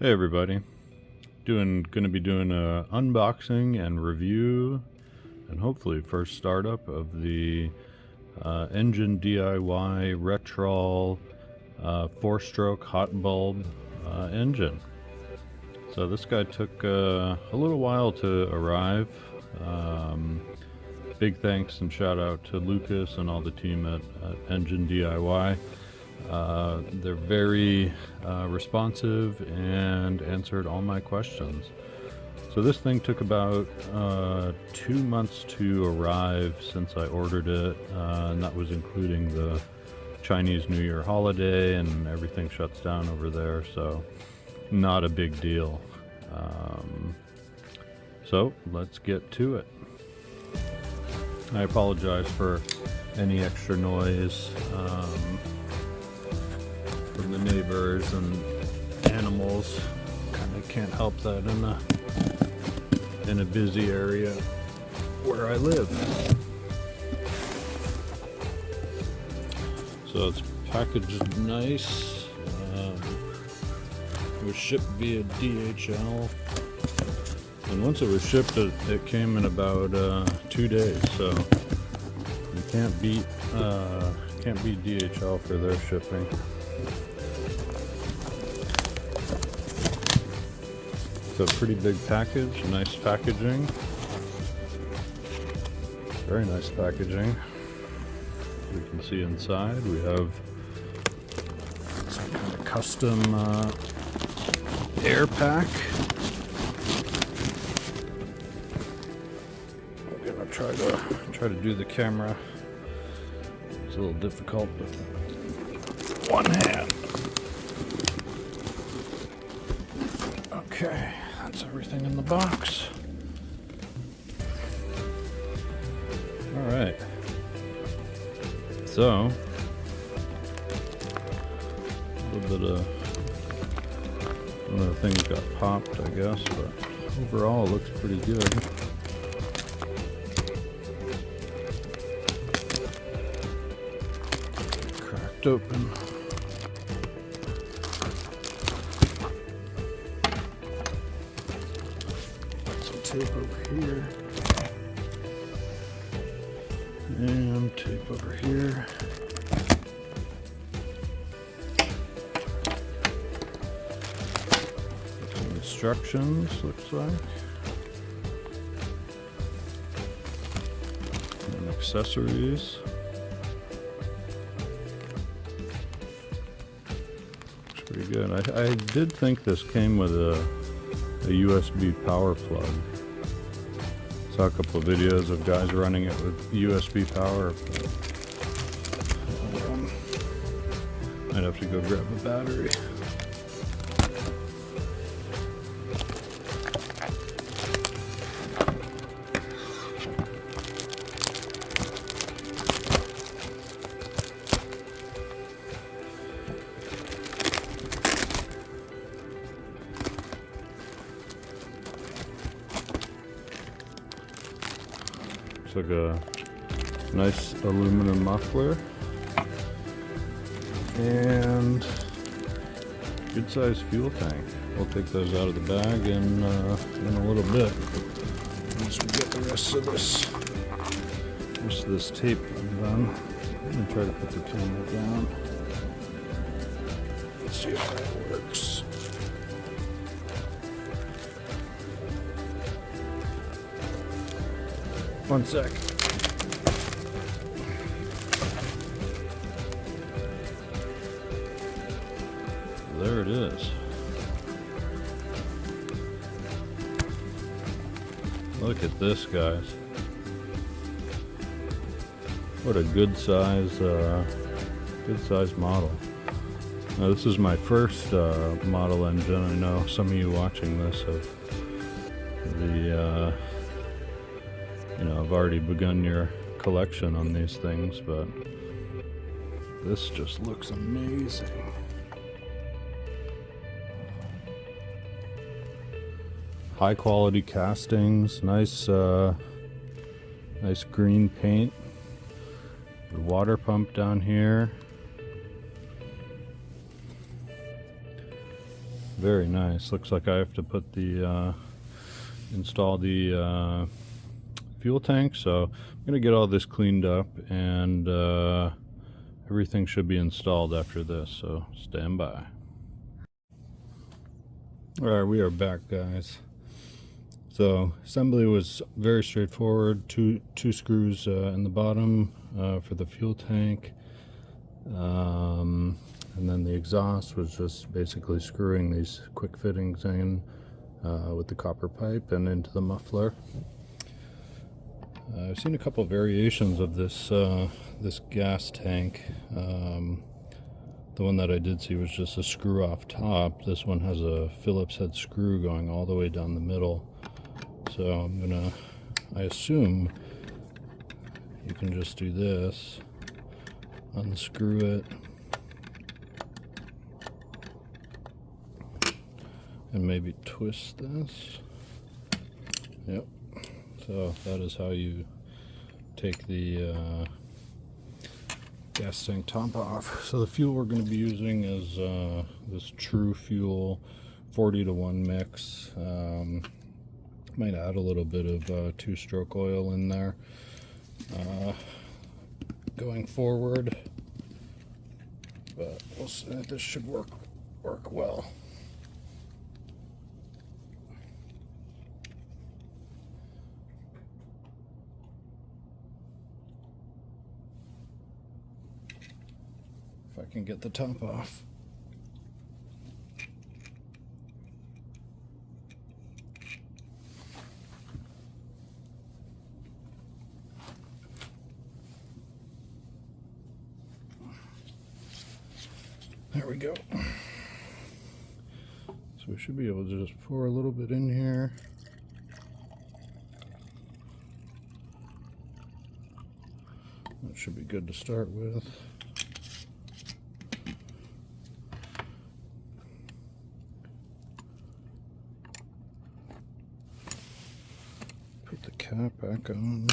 Hey everybody, gonna be doing a unboxing and review and hopefully first startup of the Engine DIY Retrol 4-stroke hot bulb engine. So this guy took a little while to arrive. Big thanks and shout out to Lucas and all the team at Engine DIY. They're very responsive and answered all my questions. So this thing took about 2 months to arrive since I ordered it, and that was including the Chinese New Year holiday, and everything shuts down over there, so not a big deal. So let's get to it. I apologize for any extra noise from the neighbors and animals. Kind of can't help that in a busy area where I live. So it's packaged nice. It was shipped via DHL, and once it was shipped, it came in about 2 days. So you can't beat DHL for their shipping. It's a pretty big package, nice packaging, very nice packaging. You can see inside we have some kind of custom air pack. I'm gonna try to do the camera. It's a little difficult with one hand. Okay, that's everything in the box. All right. So, a little bit of one of the things got popped, I guess, but overall it looks pretty good. Cracked open. Tape over here, and tape over here. Some instructions, looks like, and accessories. Looks pretty good. I did think this came with a USB power plug. Saw a couple of videos of guys running it with USB power. Might have to go grab a battery. Like a nice aluminum muffler and good sized fuel tank. We'll take those out of the bag in a little bit once we get the rest of this tape undone. I'm gonna try to put the camera down. Let's see if that works. One sec. There it is. Look at this, guys. What a good size model. Now this is my first model engine. I know some of you watching this have I've already begun your collection on these things, but this just looks amazing. High quality castings, nice green paint. The water pump down here. Very nice. Looks like I have to put the install the fuel tank, so I'm gonna get all this cleaned up, and everything should be installed after this, so stand by. Alright, we are back, guys. So assembly was very straightforward. Two screws in the bottom for the fuel tank, and then the exhaust was just basically screwing these quick fittings in with the copper pipe and into the muffler. I've seen a couple variations of this this gas tank. The one that I did see was just a screw off top. This one has a Phillips head screw going all the way down the middle. So I assume you can just do this, unscrew it, and maybe twist this. Yep. So that is how you take the gas tank top off. So the fuel we're going to be using is this True Fuel 40-to-1 mix. Might add a little bit of two-stroke oil in there going forward, but we'll see. This should work well. If I can get the top off. There we go. So we should be able to just pour a little bit in here. That should be good to start with. Put the cap back on.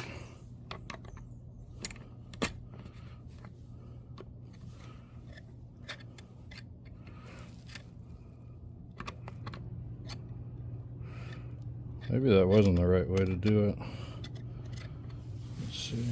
Maybe that wasn't the right way to do it. Let's see.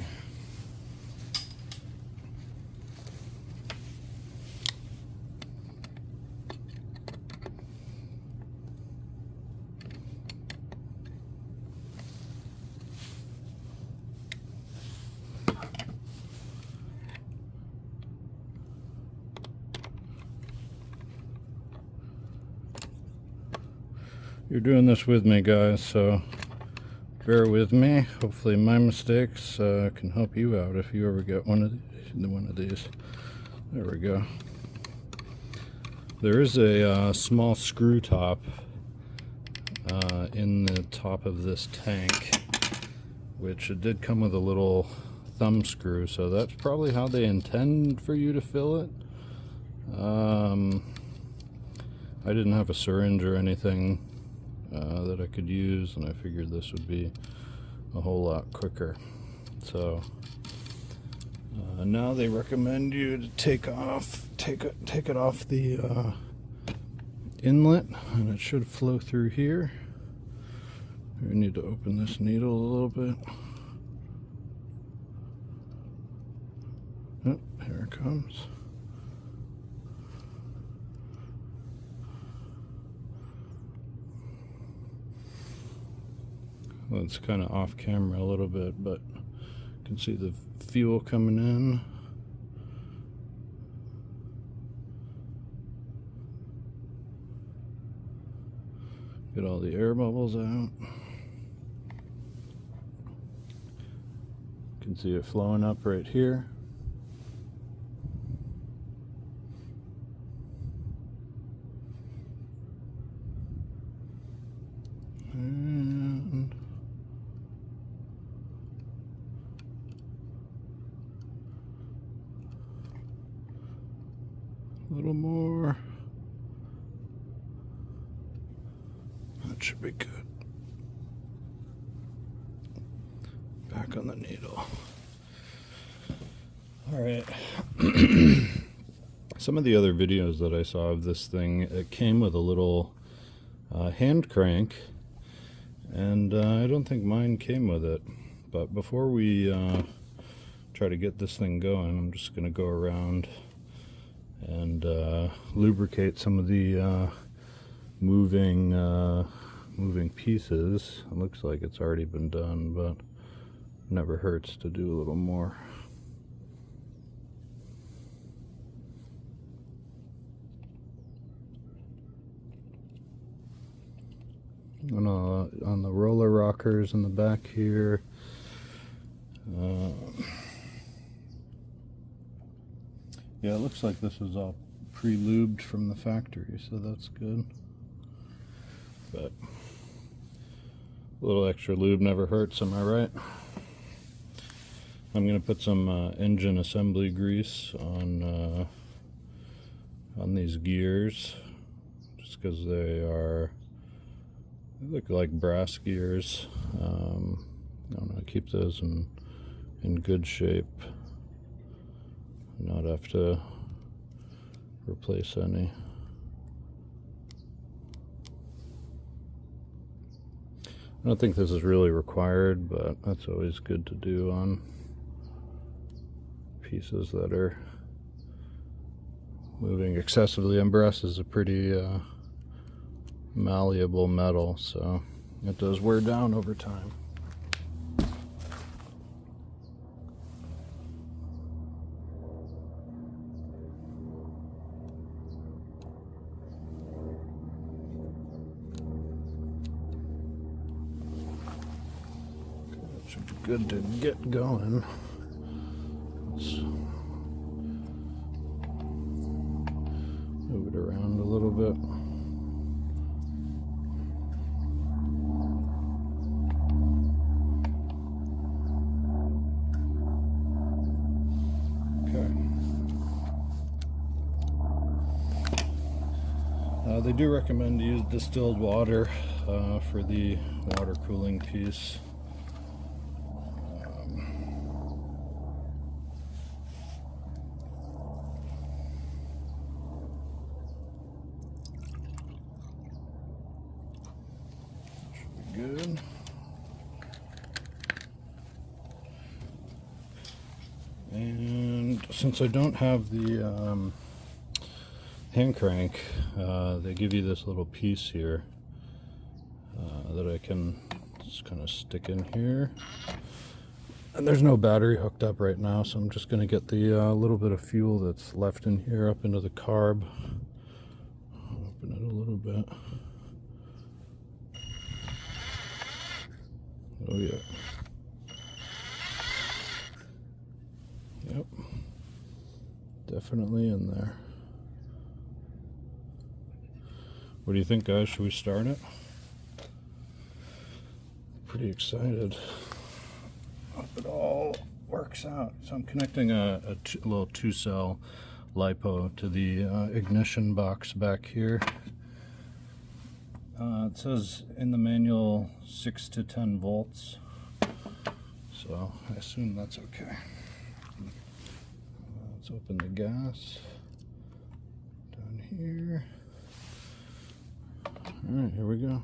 You're doing this with me, guys, so bear with me. Hopefully my mistakes can help you out if you ever get one of these. There we go. There is a small screw top in the top of this tank, which it did come with a little thumb screw, so that's probably how they intend for you to fill it. I didn't have a syringe or anything that I could use, and I figured this would be a whole lot quicker. So now they recommend you to take it off the inlet, and it should flow through here. We need to open this needle a little bit. Oh, here it comes. Well, it's kind of off camera a little bit, but you can see the fuel coming in. Get all the air bubbles out. You can see it flowing up right here. And a little more. That should be good. Back on the needle. All right. Some of the other videos that I saw of this thing, it came with a little hand crank, and I don't think mine came with it. But before we try to get this thing going, I'm just going to go around and lubricate some of the moving pieces. It looks like it's already been done, but never hurts to do a little more. On the roller rockers in the back here, yeah, it looks like this is all pre-lubed from the factory, so that's good. But a little extra lube never hurts, am I right? I'm going to put some engine assembly grease on these gears, just because they look like brass gears. I want to keep those in good shape, not have to replace any. I don't think this is really required, but that's always good to do on pieces that are moving excessively. And brass is a pretty malleable metal, so it does wear down over time. It should be good to get going. Let's move it around a little bit. They do recommend to use distilled water for the water cooling piece. Should be good. And since I don't have the hand crank, they give you this little piece here that I can just kind of stick in here, and there's no battery hooked up right now, so I'm just going to get the little bit of fuel that's left in here up into the carb. Open it a little bit. Oh yeah. Yep, definitely in there. What do you think, guys? Should we start it? Pretty excited. Hope it all works out. So I'm connecting a little 2-cell LiPo to the ignition box back here. It says in the manual 6 to 10 volts. So I assume that's okay. Let's open the gas down here. All right, here we go.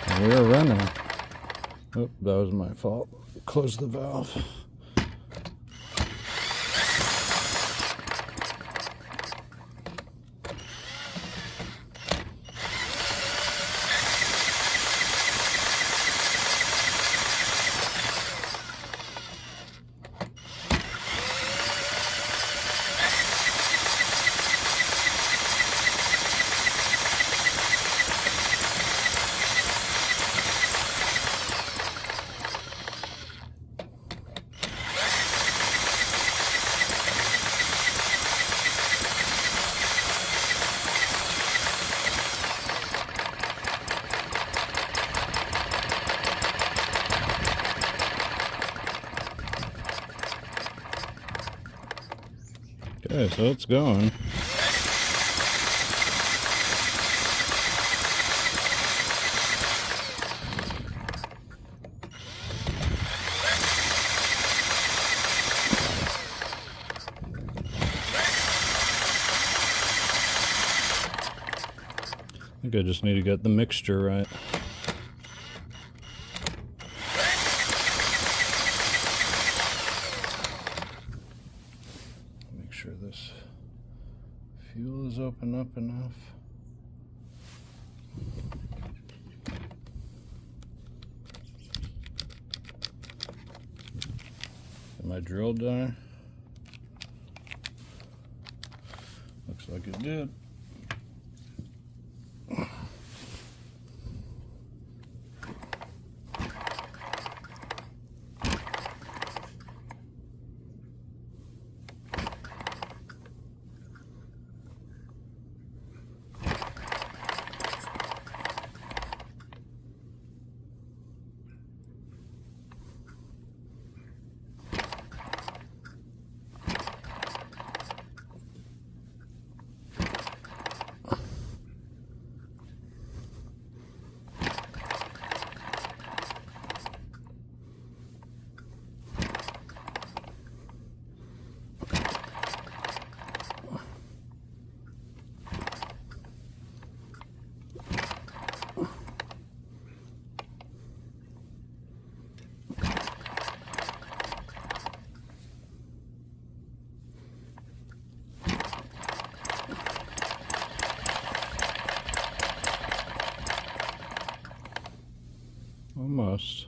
And we are running. Oh, that was my fault. Close the valve. Okay, so it's going. I think I just need to get the mixture right. Make sure this fuel is open up enough. Did my drill die? Looks like it did. Almost.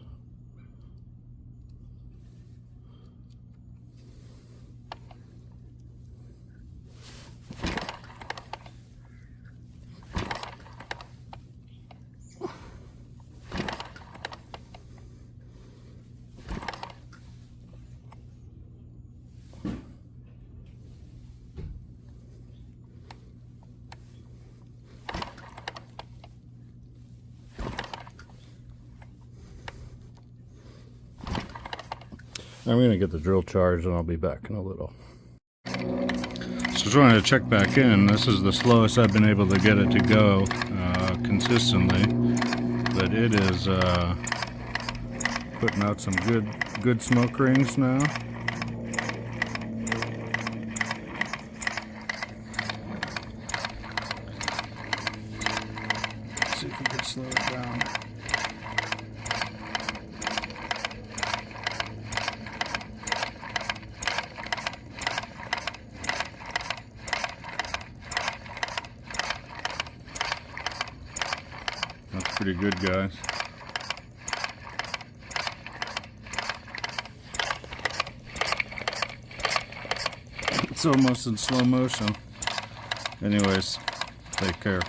I'm going to get the drill charged and I'll be back in a little. So just wanted to check back in. This is the slowest I've been able to get it to go consistently, but it is putting out some good smoke rings now. Let's see if we can slow it down. That's pretty good, guys. It's almost in slow motion. Anyways, take care.